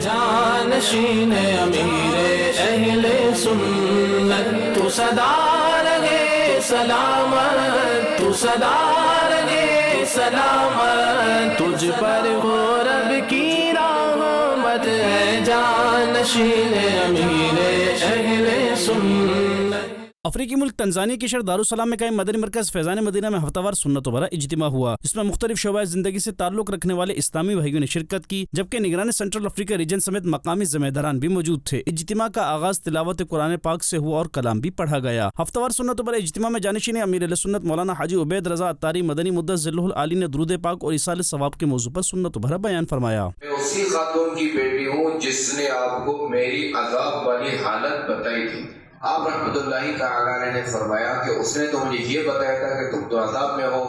جانشین امیر اہل سنت تو صدا رہے سلامت، تو صدا رہے سلامت، تجھ پر ہو رب کی رحمت ہے جانشین امیر اہل سنت۔ افریقی ملک تنزانیہ کے شہر دارالسلام میں قائم مدنی مرکز فیضان مدینہ میں ہفتہ وار سنت و برا اجتماع ہوا، جس میں مختلف شعبۂ زندگی سے تعلق رکھنے والے اسلامی بھائیوں نے شرکت کی، جبکہ نگران سینٹرل افریقہ ریجن سمیت مقامی ذمہ داران بھی موجود تھے۔ اجتماع کا آغاز تلاوت قرآن پاک سے ہوا اور کلام بھی پڑھا گیا۔ ہفتہ وار سنت و برا اجتماع میں جانشین امیر اہل سنت مولانا حاجی عبید رضا عطاری مدنی مدثر ذلہ العالی نے درود پاک اور ایصال ثواب کے موضوع پر سنت و برا بیان فرمایا۔ میں اسی خاتون کی بیٹی ہوں جس نے آپ کو میری عذاب والی حالت بتائی تھی۔ آپ رحمت اللہ تعالی نے فرمایا کہ اس نے تو مجھے یہ بتایا تھا کہ تم تو عذاب میں ہو،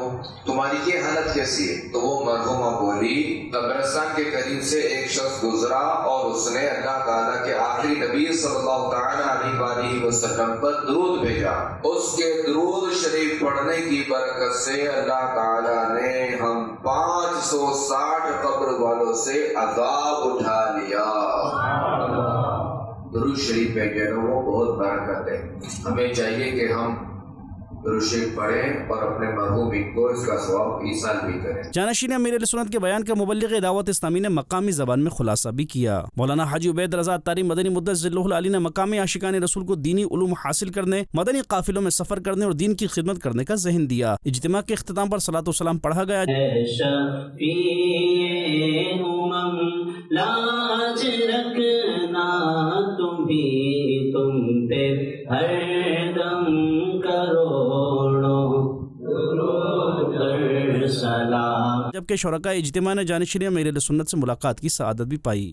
تمہاری یہ حالت کیسی ہے؟ تو وہ مرحومہ بولی قبرستان کے قریب سے ایک شخص گزرا اور اس نے اللہ تعالیٰ کے آخری نبی صلی اللہ تعالیٰ علیہ وآلہ وسلم پر درود بھیجا۔ اس کے درود شریف پڑھنے کی برکت سے اللہ تعالیٰ نے ہم 560 قبر والوں سے عذاب اٹھا لیا۔ درود شریف پہ وہ بہت برکت ہے، ہمیں چاہیے کہ ہم درود شریف پڑھیں اور اپنے مرحوم کو اس کا ثواب ایصال بھی کریں۔ جانشین امیر اہل سنت کے بیان کا مبلغ دعوت اسلامی نے مقامی زبان میں خلاصہ بھی کیا۔ مولانا حاجی عبید رضا عطاری مدنی مدثر ذلہ العالی نے مقامی عاشقان رسول کو دینی علوم حاصل کرنے، مدنی قافلوں میں سفر کرنے اور دین کی خدمت کرنے کا ذہن دیا۔ اجتماع کے اختتام پر صلاۃ و سلام پڑھا گیا۔ لاج رکھنا تم پہ ہر دم کروڑوں سلام۔ جبکہ شرکاء اجتماع نے جانشین امیر اہل سنت سے ملاقات کی سعادت بھی پائی۔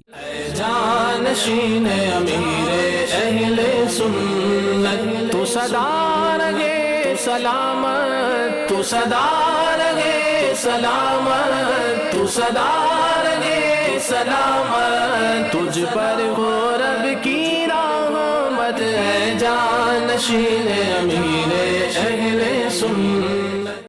جانشین امیر اہل سنت تو صدا رہے سلامت، تو صدا رہے سلامت، تو صدا رہے سلامت، تجھ پر ہو رب کی رحمت ہے جانشین امیر اہل سنت۔